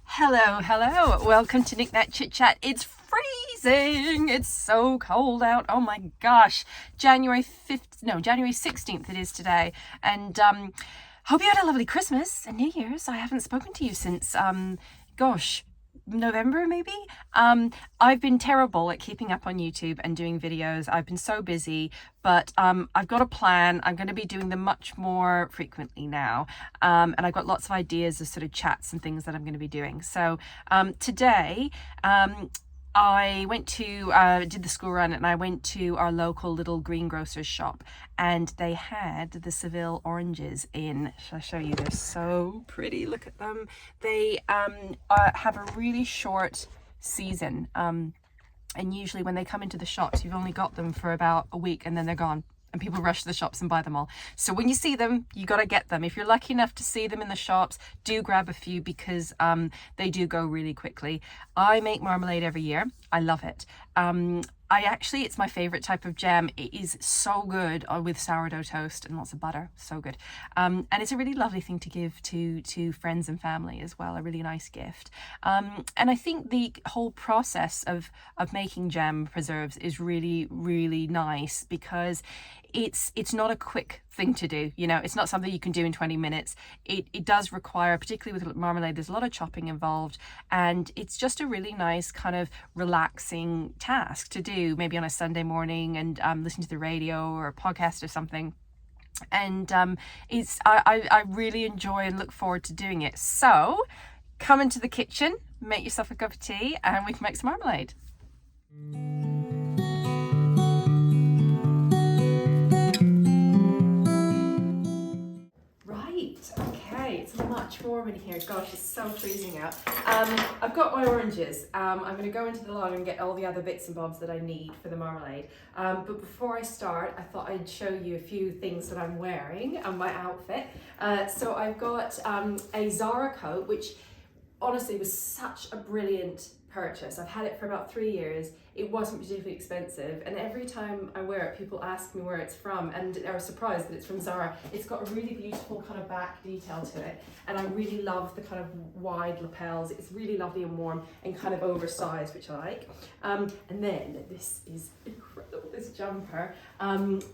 Hello. Welcome to Knick Knack Chit Chat. It's freezing. It's so cold out. Oh my gosh. January 16th it is today. And hope you had a lovely Christmas and New Year's. I haven't spoken to you since November maybe. I've been terrible at keeping up on YouTube and doing videos. I've been so busy, but I've got a plan. I'm going to be doing them much more frequently now, and I've got lots of ideas of sort of chats and things that I'm going to be doing. So today I went to did the school run, and I went to our local little greengrocer's shop, and they had the Seville oranges in. Shall I show you? They're so pretty. Look at them. They have a really short season, and usually when they come into the shops, you've only got them for about a week and then they're gone. And people rush to the shops and buy them all. So when you see them, you got to get them. If you're lucky enough to see them in the shops, do grab a few because they do go really quickly. I make marmalade every year. I love it. It's my favorite type of jam. It is so good with sourdough toast and lots of butter. So good. And it's a really lovely thing to give to friends and family as well. A really nice gift. And I think the whole process of making jam preserves is really, really nice because it's not a quick thing to do. You know, it's not something you can do in 20 minutes. It does require, particularly with marmalade, there's a lot of chopping involved, and it's just a really nice kind of relaxing task to do maybe on a Sunday morning and listen to the radio or a podcast or something. And I really enjoy and look forward to doing it. So come into the kitchen, make yourself a cup of tea, and we can make some marmalade. Okay, it's much warmer in here. Gosh, it's so freezing out. I've got my oranges. I'm going to go into the larder and get all the other bits and bobs that I need for the marmalade. But before I start, I thought I'd show you a few things that I'm wearing on my outfit. So I've got a Zara coat, which honestly was such a brilliant purchase. I've had it for about 3 years. It wasn't particularly expensive, and every time I wear it, people ask me where it's from and are surprised that it's from Zara. It's got a really beautiful kind of back detail to it, and I really love the kind of wide lapels. It's really lovely and warm and kind of oversized, which I like. And then this is incredible, this jumper.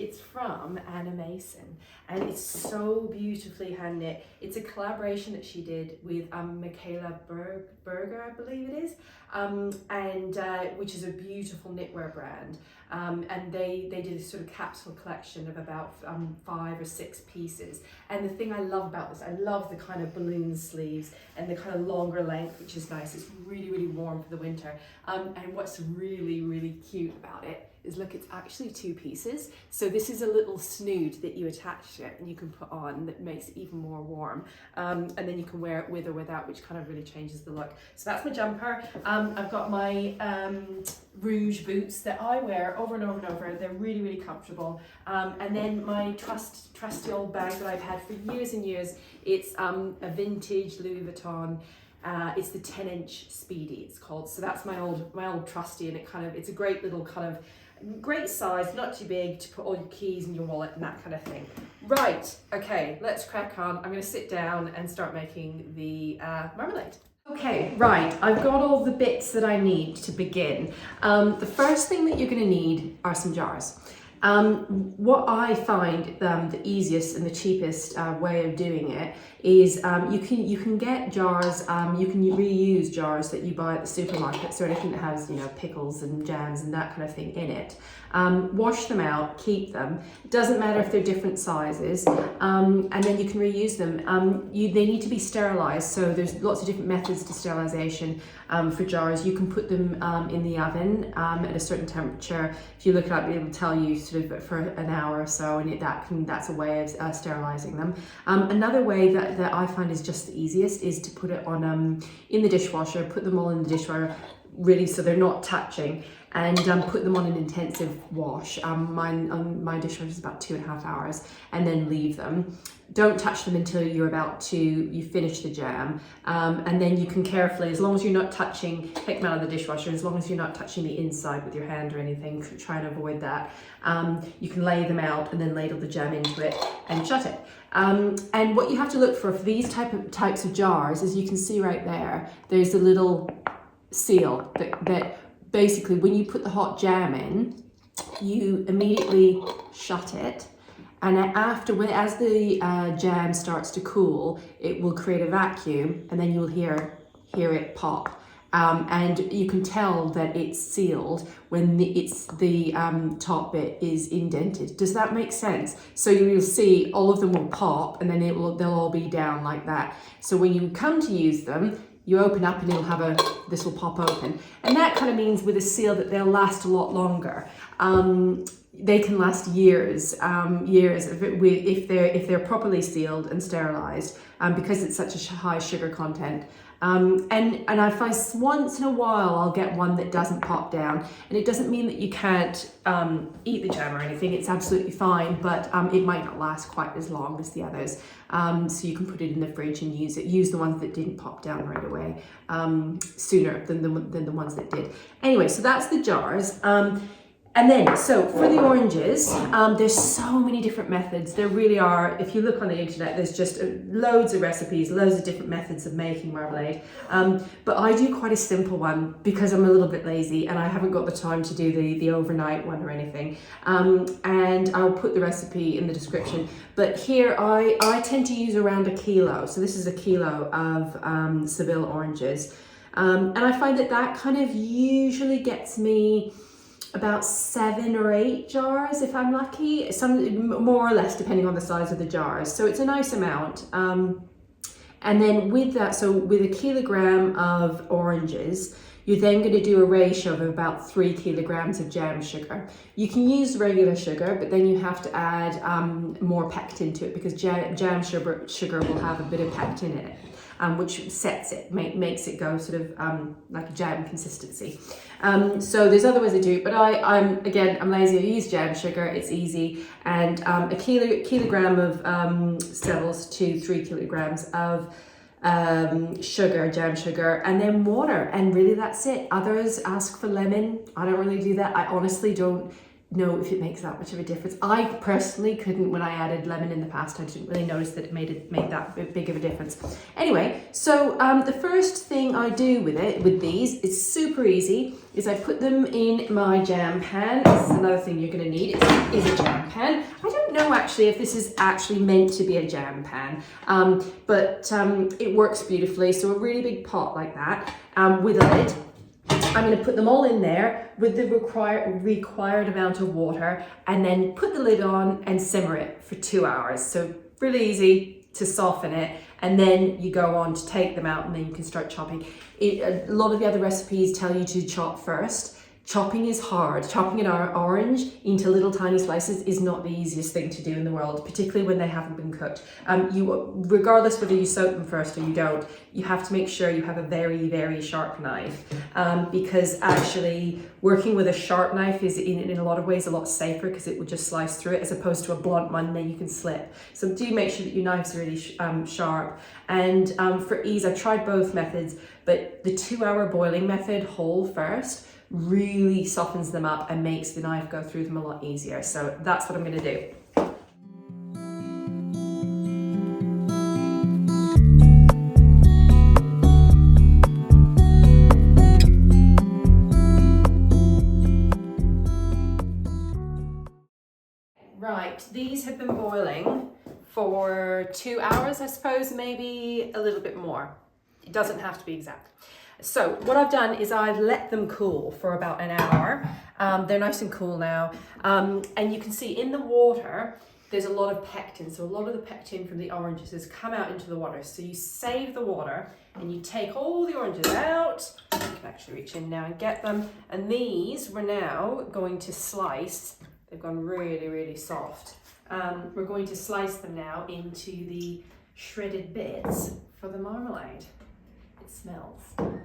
It's from Anna Mason, and it's so beautifully hand knit. It's a collaboration that she did with Michaela Berger, I believe it is, which is a beautiful knitwear brand, and they did a sort of capsule collection of about 5 or 6 pieces. And the thing I love about this, I love the kind of balloon sleeves and the kind of longer length, which is nice. It's really, really warm for the winter. And what's really, really cute about it is, look, it's actually 2 pieces. So this is a little snood that you attach to it and you can put on that makes it even more warm. And then you can wear it with or without, which kind of really changes the look. So that's my jumper. I've got my rouge boots that I wear over and over and over. They're really, really comfortable. And then my trusty old bag that I've had for years and years. It's a vintage Louis Vuitton. It's the 10-inch Speedy, it's called. So that's my old trusty, and it's a great little kind of great size, not too big, to put all your keys in your wallet and that kind of thing. Right, okay, let's crack on. I'm going to sit down and start making the marmalade. Okay, right, I've got all the bits that I need to begin. The first thing that you're going to need are some jars. What I find the easiest and the cheapest way of doing it is you can get jars, you can reuse jars that you buy at the supermarkets or anything that has, pickles and jams and that kind of thing in it. Wash them out, keep them. It doesn't matter if they're different sizes, and then you can reuse them. They need to be sterilized, so there's lots of different methods to sterilization for jars. You can put them in the oven at a certain temperature. If you look it up, it will tell you sort of for an hour or so, and that's a way of sterilizing them. Another way that I find is just the easiest is to put it on in the dishwasher. Put them all in the dishwasher. really so they're not touching, and put them on an intensive wash. Mine on my dishwasher is about 2.5 hours, and then leave them. Don't touch them until you finish the jam, and then you can carefully, as long as you're not touching, take them out of the dishwasher, as long as you're not touching the inside with your hand or anything, try and avoid that. You can lay them out and then ladle the jam into it and shut it. And what you have to look for these types of jars, as you can see right there, there's a little seal that basically when you put the hot jam in, you immediately shut it. And as the jam starts to cool, it will create a vacuum, and then you'll hear it pop. And you can tell that it's sealed when the top bit is indented. Does that make sense? So you'll see all of them will pop, and then they'll all be down like that. So when you come to use them, you open up and this will pop open. And that kind of means with a seal that they'll last a lot longer. They can last years if they're properly sealed and sterilized, because it's such a high sugar content. And I find once in a while I'll get one that doesn't pop down, and it doesn't mean that you can't eat the jam or anything. It's absolutely fine, but it might not last quite as long as the others. So you can put it in the fridge and use it. Use the ones that didn't pop down right away sooner than the ones that did. Anyway, so that's the jars. And then, so for the oranges, there's so many different methods. There really are. If you look on the internet, there's just loads of recipes, loads of different methods of making marmalade. But I do quite a simple one because I'm a little bit lazy and I haven't got the time to do the overnight one or anything. And I'll put the recipe in the description. But here I tend to use around 1 kilo. So this is 1 kilo of Seville oranges. And I find that kind of usually gets me about 7 or 8 jars if I'm lucky, some more or less depending on the size of the jars. So it's a nice amount. And then with that, so with 1 kilogram of oranges, you're then going to do a ratio of about 3 kilograms of jam sugar. You can use regular sugar, but then you have to add more pectin to it, because jam sugar will have a bit of pectin in it. Which sets it, makes it go sort of like a jam consistency. So there's other ways to do it, but I'm lazy. I use jam sugar, it's easy. And 1 kilogram of Sevilles to 3 kilograms of sugar, jam sugar, and then water. And really that's it. Others ask for lemon. I don't really do that. I honestly don't know if it makes that much of a difference. I personally couldn't, when I added lemon in the past, I didn't really notice that it made that big of a difference. Anyway, so the first thing I do with these, it's super easy, is I put them in my jam pan. This is another thing you're going to need, is a jam pan. I don't know actually if this is actually meant to be a jam pan, but it works beautifully. So a really big pot like that with a lid. I'm going to put them all in there with the required amount of water, and then put the lid on and simmer it for 2 hours. So really easy to soften it, and then you go on to take them out, and then you can start chopping. A lot of the other recipes tell you to chop first. Chopping is hard. Chopping an orange into little tiny slices is not the easiest thing to do in the world, particularly when they haven't been cooked. Regardless whether you soak them first or you don't, you have to make sure you have a very, very sharp knife, because actually working with a sharp knife is in a lot of ways a lot safer, because it will just slice through it, as opposed to a blunt one, then you can slip. So do make sure that your knife's really sharp. And for ease, I tried both methods, but the 2 hour boiling method, whole first, really softens them up and makes the knife go through them a lot easier. So that's what I'm going to do. Right, these have been boiling for 2 hours, I suppose, maybe a little bit more. It doesn't have to be exact. So what I've done is I've let them cool for about an hour. They're nice and cool now. And you can see in the water, there's a lot of pectin. So a lot of the pectin from the oranges has come out into the water. So you save the water and you take all the oranges out. You can actually reach in now and get them. And these we're now going to slice. They've gone really, really soft. We're going to slice them now into the shredded bits for the marmalade. It smells delicious.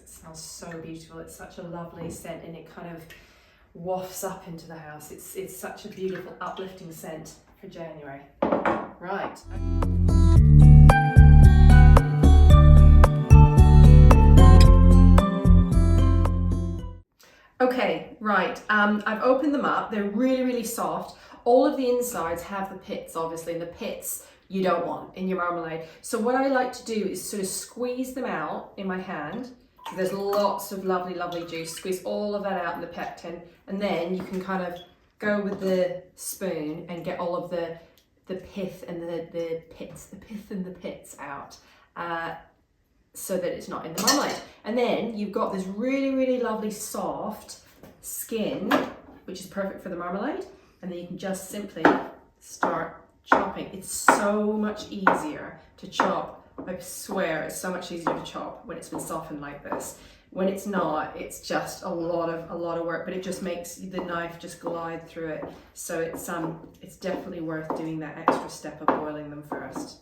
It smells so beautiful. It's such a lovely scent, and it kind of wafts up into the house. It's such a beautiful, uplifting scent for January. Right. Okay, right, I've opened them up. They're really, really soft. All of the insides have the pits, obviously, and the pits you don't want in your marmalade. So what I like to do is sort of squeeze them out in my hand. So there's lots of lovely, lovely juice. Squeeze all of that out in the pectin, and then you can kind of go with the spoon and get all of the pith and the pits out. So that it's not in the marmalade. And then you've got this really, really lovely soft skin, which is perfect for the marmalade. And then you can just simply start chopping. It's so much easier to chop. I swear it's so much easier to chop when it's been softened like this. When it's not, it's just a lot of work, but it just makes the knife just glide through it. So it's definitely worth doing that extra step of boiling them first.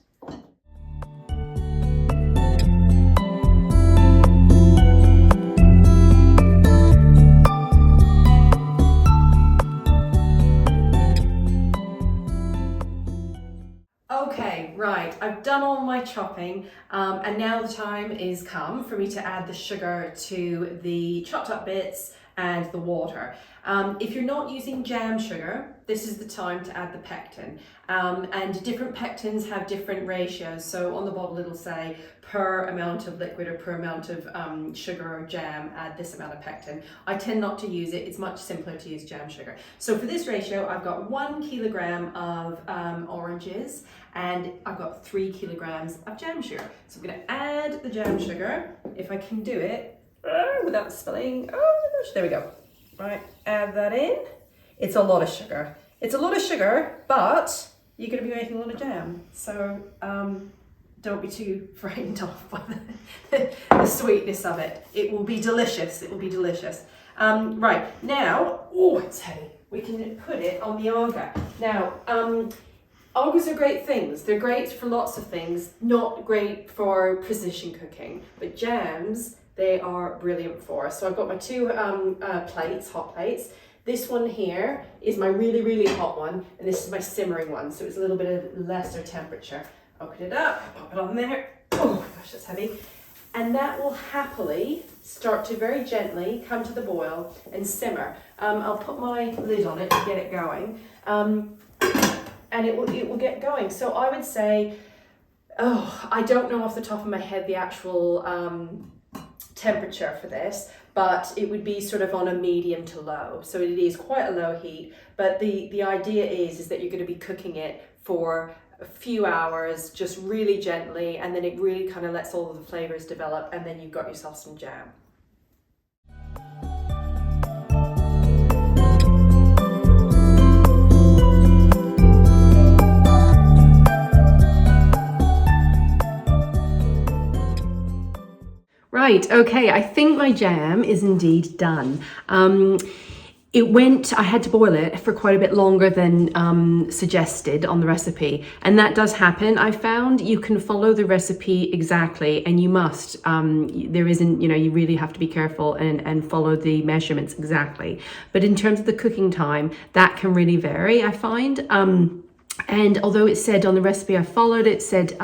Okay, right, I've done all my chopping, and now the time is come for me to add the sugar to the chopped up bits and the water. If you're not using jam sugar, this is the time to add the pectin. And different pectins have different ratios. So on the bottle it'll say per amount of liquid or per amount of sugar or jam, add this amount of pectin. I tend not to use it. It's much simpler to use jam sugar. So for this ratio, I've got 1 kilogram of oranges, and I've got 3 kilograms of jam sugar. So I'm going to add the jam sugar, if I can do it without spilling. Oh my gosh, there we go. Right, add that in. It's a lot of sugar. It's a lot of sugar, but you're going to be making a lot of jam. So don't be too frightened off by the sweetness of it. It will be delicious. It will be delicious. Right, now, oh, it's heavy. We can put it on the agar. Now, agars are great things. They're great for lots of things, not great for precision cooking, but jams, they are brilliant for. So I've got my two plates, hot plates. This one here is my really, really hot one, and this is my simmering one, so it's a little bit of lesser temperature. Open it up, pop it on there. Oh my gosh, that's heavy. And that will happily start to very gently come to the boil and simmer. I'll put my lid on it to get it going, and it will get going. So I would say, I don't know off the top of my head the actual temperature for this, but it would be sort of on a medium to low. So it is quite a low heat, but the idea is that you're going to be cooking it for a few hours, just really gently, and then it really kind of lets all of the flavors develop, and then you've got yourself some jam. Right, okay, I think my jam is indeed done. I had to boil it for quite a bit longer than suggested on the recipe, and that does happen. I found you can follow the recipe exactly, and you must. There isn't, you really have to be careful and follow the measurements exactly. But in terms of the cooking time, that can really vary, I find. And although it said on the recipe I followed, it said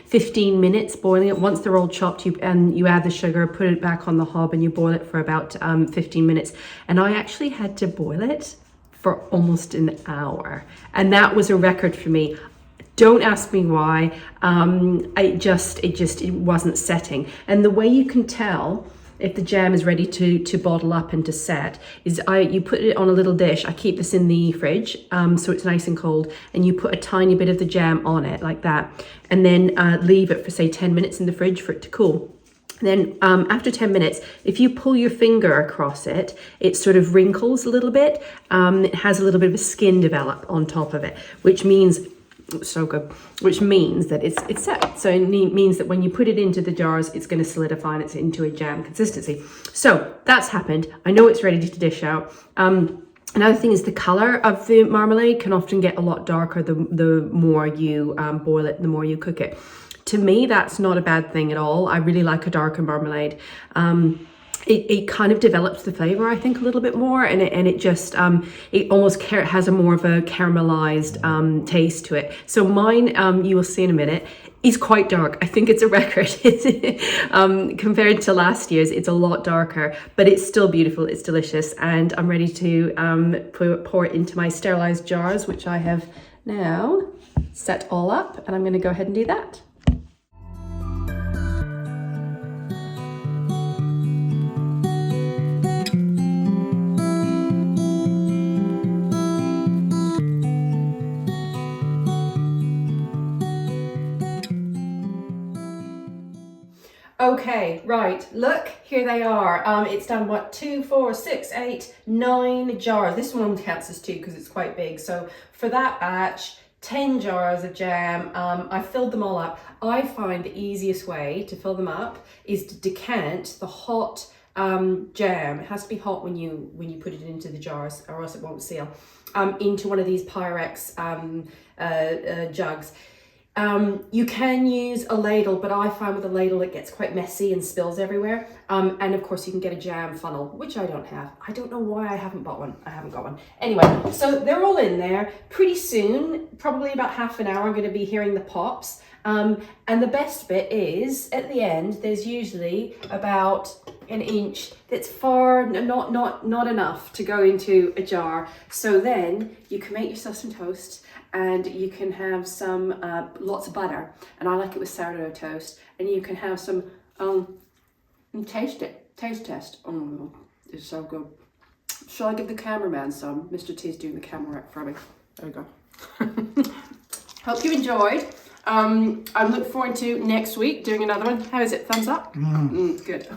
15 minutes boiling it. Once they're all chopped, you add the sugar, put it back on the hob, and you boil it for about 15 minutes. And I actually had to boil it for almost an hour. And that was a record for me. Don't ask me why. It wasn't setting. And the way you can tell if the jam is ready to bottle up and to set is you put it on a little dish. I keep this in the fridge, so it's nice and cold, and you put a tiny bit of the jam on it like that, and then leave it for say 10 minutes in the fridge for it to cool. Then after 10 minutes, if you pull your finger across it, it sort of wrinkles a little bit. It has a little bit of a skin develop on top of it, which means that it's set. So it means that when you put it into the jars, it's going to solidify and it's into a jam consistency. So that's happened. I know it's ready to dish out. Another thing is the color of the marmalade can often get a lot darker the more you boil it, the more you cook it. To me, that's not a bad thing at all. I really like a darker marmalade. it kind of develops the flavor, I think, a little bit more, and it just it almost has a more of a caramelized taste to it. So mine, you will see in a minute, is quite dark. I think it's a record. Compared to last year's, it's a lot darker, but it's still beautiful. It's delicious, and I'm ready to pour it into my sterilized jars, which I have now set all up, and I'm going to go ahead and do that. Okay, right, look, here they are. It's done, what, 2, 4, 6, 8, 9 jars. This one counts as 2 because it's quite big. So for that batch, 10 jars of jam. I filled them all up. I find the easiest way to fill them up is to decant the hot jam. It has to be hot when you put it into the jars, or else it won't seal, into one of these Pyrex jugs. You can use a ladle, but I find with a ladle it gets quite messy and spills everywhere. And of course you can get a jam funnel, which I don't have. I don't know why I haven't bought one. I haven't got one. Anyway, so they're all in there. Pretty soon, probably about half an hour, I'm going to be hearing the pops. And the best bit is, at the end, there's usually about an inch that's not enough to go into a jar. So then you can make yourself some toast, and you can have some lots of butter, and I like it with sourdough toast, and you can have some taste test. Oh, it's so good. Shall I give the cameraman some? Mr. T's doing the camera work for me. There we go. Hope you enjoyed. I look forward to next week doing another one. How is it? Thumbs up? Good.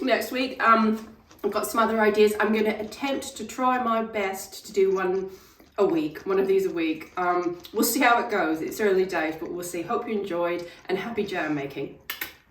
Next week, I've got some other ideas. I'm going to attempt to try my best to do one of these a week. We'll see how it goes. It's early days, but we'll see. Hope you enjoyed, and happy jam making.